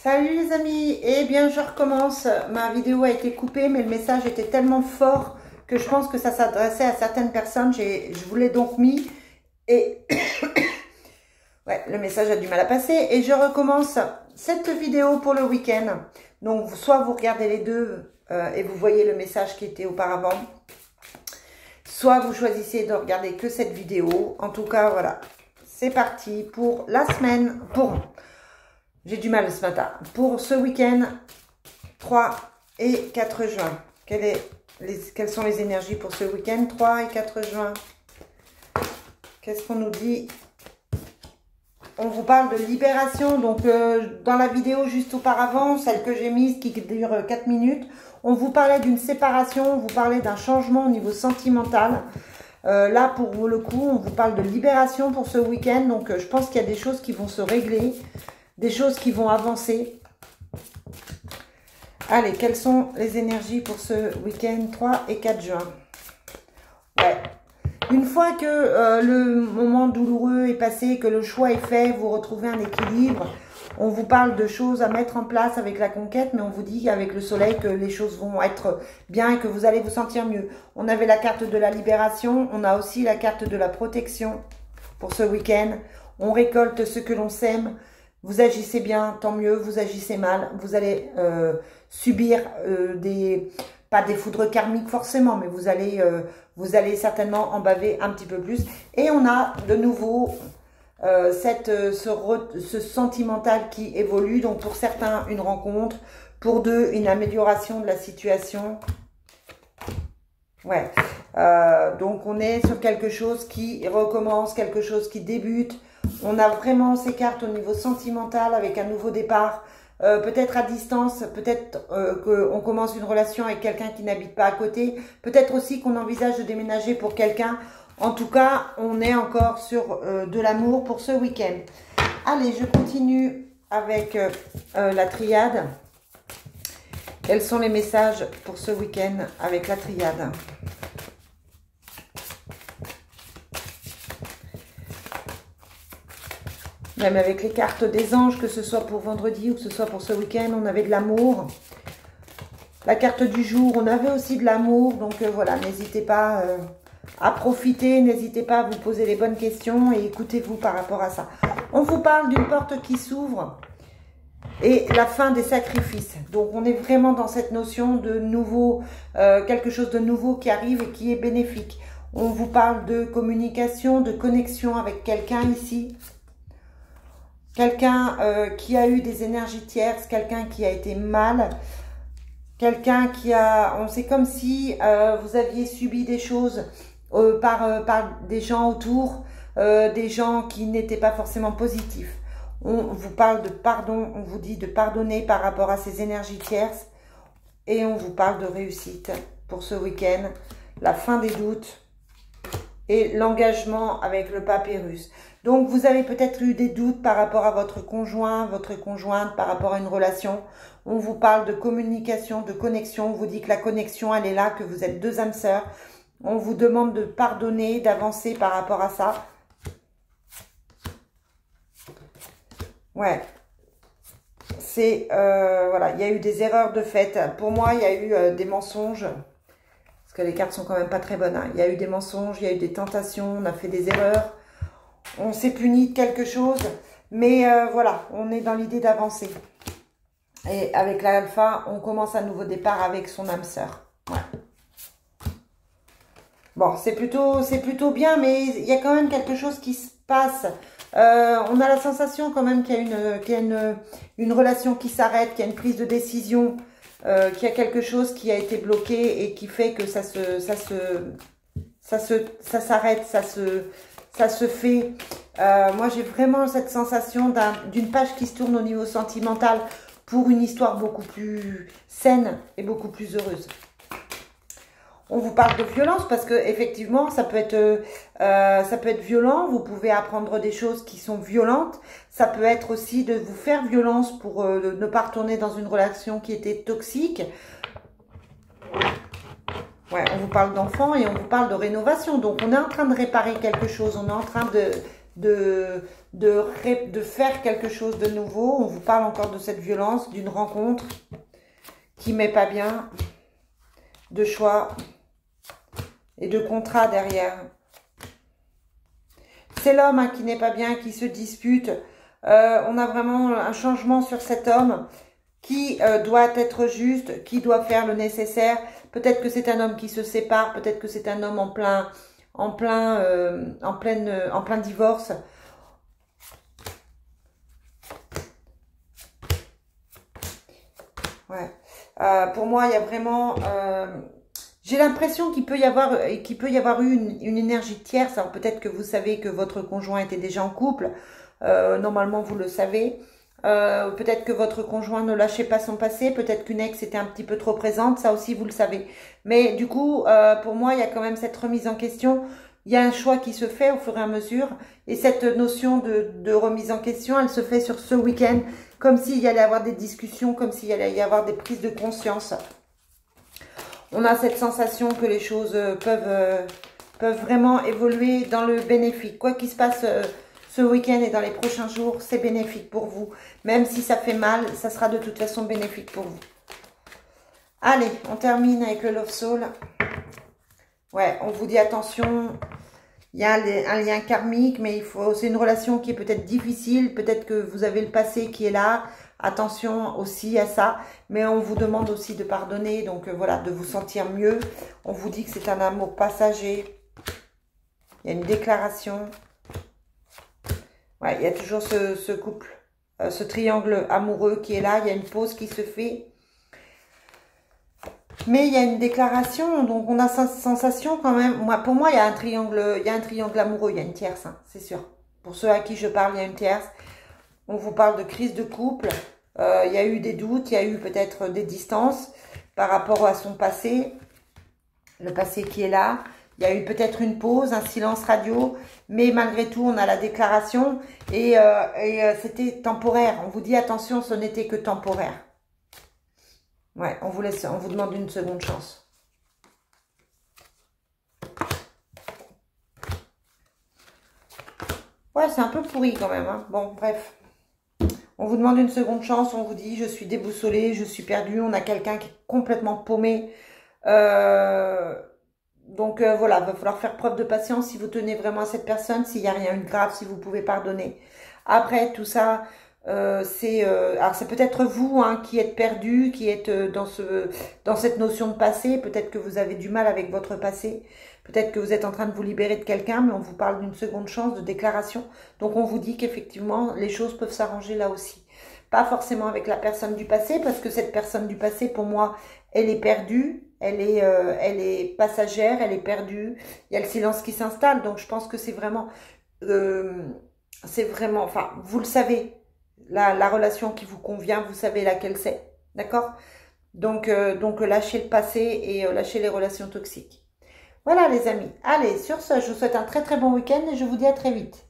Salut les amis, eh bien je recommence. Ma vidéo a été coupée mais le message était tellement fort que je pense que ça s'adressait à certaines personnes. Je vous l'ai donc mis et ouais, le message a du mal à passer et je recommence cette vidéo pour le week-end. Donc soit vous regardez les deux et vous voyez le message qui était auparavant, soit vous choisissez de regarder que cette vidéo. En tout cas voilà, c'est parti pour la semaine, j'ai du mal ce matin. Pour ce week-end, 3 et 4 juin. Quelles sont les énergies pour ce week-end, 3 et 4 juin? Qu'est-ce qu'on nous dit? On vous parle de libération. Donc, dans la vidéo juste auparavant, celle que j'ai mise qui dure 4 minutes, on vous parlait d'une séparation, on vous parlait d'un changement au niveau sentimental. Là, pour le coup, on vous parle de libération pour ce week-end. Donc, je pense qu'il y a des choses qui vont se régler. Des choses qui vont avancer. Allez, quelles sont les énergies pour ce week-end 3 et 4 juin? Ouais. Une fois que le moment douloureux est passé, que le choix est fait, vous retrouvez un équilibre. On vous parle de choses à mettre en place avec la conquête, mais on vous dit avec le soleil que les choses vont être bien et que vous allez vous sentir mieux. On avait la carte de la libération, on a aussi la carte de la protection pour ce week-end. On récolte ce que l'on sème. Vous agissez bien, tant mieux. Vous agissez mal, vous allez subir pas des foudres karmiques forcément, mais vous allez certainement en baver un petit peu plus. Et on a de nouveau ce sentimental qui évolue. Donc pour certains, une rencontre. Pour deux, une amélioration de la situation. Ouais. Donc on est sur quelque chose qui recommence, quelque chose qui débute. On a vraiment ces cartes au niveau sentimental avec un nouveau départ, peut-être à distance, peut-être qu'on commence une relation avec quelqu'un qui n'habite pas à côté, peut-être aussi qu'on envisage de déménager pour quelqu'un. En tout cas, on est encore sur de l'amour pour ce week-end. Allez, je continue avec la triade. Quels sont les messages pour ce week-end avec la triade ? Même avec les cartes des anges, que ce soit pour vendredi ou que ce soit pour ce week-end, on avait de l'amour. La carte du jour, on avait aussi de l'amour. Donc voilà, n'hésitez pas à profiter, n'hésitez pas à vous poser les bonnes questions et écoutez-vous par rapport à ça. On vous parle d'une porte qui s'ouvre et la fin des sacrifices. Donc on est vraiment dans cette notion de nouveau, quelque chose de nouveau qui arrive et qui est bénéfique. On vous parle de communication, de connexion avec quelqu'un ici. Quelqu'un qui a eu des énergies tierces, quelqu'un qui a été mal, quelqu'un qui a... C'est comme si vous aviez subi des choses par des gens autour, des gens qui n'étaient pas forcément positifs. On vous parle de pardon, on vous dit de pardonner par rapport à ces énergies tierces et on vous parle de réussite pour ce week-end, la fin des doutes et l'engagement avec le papyrus. Donc, vous avez peut-être eu des doutes par rapport à votre conjoint, votre conjointe, par rapport à une relation. On vous parle de communication, de connexion. On vous dit que la connexion, elle est là, que vous êtes deux âmes sœurs. On vous demande de pardonner, d'avancer par rapport à ça. Ouais. C'est, voilà, il y a eu des erreurs de fait. Pour moi, il y a eu des mensonges. Parce que les cartes sont quand même pas très bonnes. Hein. Il y a eu des mensonges, il y a eu des tentations, on a fait des erreurs. On s'est puni de quelque chose, mais voilà, on est dans l'idée d'avancer. Et avec l'alpha, on commence un nouveau départ avec son âme sœur. Ouais. Bon, c'est plutôt bien, mais il y a quand même quelque chose qui se passe. On a la sensation quand même qu'il y a une relation qui s'arrête, qu'il y a une prise de décision, qu'il y a quelque chose qui a été bloqué et qui fait que ça s'arrête, ça se fait. Moi, j'ai vraiment cette sensation d'une page qui se tourne au niveau sentimental pour une histoire beaucoup plus saine et beaucoup plus heureuse. On vous parle de violence parce que effectivement, ça peut être violent. Vous pouvez apprendre des choses qui sont violentes. Ça peut être aussi de vous faire violence pour ne pas retourner dans une relation qui était toxique. Ouais, on vous parle d'enfants et on vous parle de rénovation. Donc, on est en train de réparer quelque chose. On est en train de faire quelque chose de nouveau. On vous parle encore de cette violence, d'une rencontre qui met pas bien, de choix et de contrat derrière. C'est l'homme hein, qui n'est pas bien, qui se dispute. On a vraiment un changement sur cet homme qui doit être juste, qui doit faire le nécessaire. Peut-être que c'est un homme qui se sépare, peut-être que c'est un homme en plein divorce. Ouais. Pour moi, il y a vraiment... j'ai l'impression qu'il peut y avoir eu une énergie tierce. Alors peut-être que vous savez que votre conjoint était déjà en couple. Normalement, vous le savez. Peut-être que votre conjoint ne lâchait pas son passé. Peut-être qu'une ex était un petit peu trop présente. Ça aussi, vous le savez. Mais du coup, pour moi, il y a quand même cette remise en question. Il y a un choix qui se fait au fur et à mesure. Et cette notion de remise en question, elle se fait sur ce week-end. Comme s'il y allait y avoir des discussions, comme s'il y allait y avoir des prises de conscience. On a cette sensation que les choses peuvent vraiment évoluer dans le bénéfique. Quoi qu'il se passe ce week-end et dans les prochains jours, c'est bénéfique pour vous. Même si ça fait mal, ça sera de toute façon bénéfique pour vous. Allez, on termine avec le Love Soul. Ouais, on vous dit attention, il y a un lien karmique, mais c'est une relation qui est peut-être difficile. Peut-être que vous avez le passé qui est là. Attention aussi à ça, mais on vous demande aussi de pardonner, donc voilà, de vous sentir mieux. On vous dit que c'est un amour passager. Il y a une déclaration. Ouais, il y a toujours ce couple, ce triangle amoureux qui est là. Il y a une pause qui se fait. Mais il y a une déclaration, donc on a cette sensation quand même. Pour moi, il y a un triangle amoureux, il y a une tierce, hein, c'est sûr. Pour ceux à qui je parle, il y a une tierce. On vous parle de crise de couple. Il y a eu des doutes, il y a eu peut-être des distances par rapport à son passé. Le passé qui est là. Il y a eu peut-être une pause, un silence radio. Mais malgré tout, on a la déclaration. Et c'était temporaire. On vous dit attention, ce n'était que temporaire. Ouais, on vous demande une seconde chance. Ouais, c'est un peu pourri quand même. Hein. Bon, bref. On vous demande une seconde chance, on vous dit je suis déboussolée, je suis perdue, on a quelqu'un qui est complètement paumé. Donc voilà, il va falloir faire preuve de patience si vous tenez vraiment à cette personne, s'il n'y a rien de grave, si vous pouvez pardonner. Après, tout ça, alors c'est peut-être vous hein, qui êtes perdu, qui êtes dans cette notion de passé. Peut-être que vous avez du mal avec votre passé. Peut-être que vous êtes en train de vous libérer de quelqu'un, mais on vous parle d'une seconde chance, de déclaration. Donc on vous dit qu'effectivement, les choses peuvent s'arranger là aussi. Pas forcément avec la personne du passé, parce que cette personne du passé, pour moi, elle est perdue. Elle est passagère, elle est perdue. Il y a le silence qui s'installe. Donc je pense que c'est vraiment, enfin, vous le savez. La relation qui vous convient, vous savez laquelle c'est, d'accord? Donc lâchez le passé et lâchez les relations toxiques. Voilà les amis, allez, sur ce, je vous souhaite un très très bon week-end et je vous dis à très vite.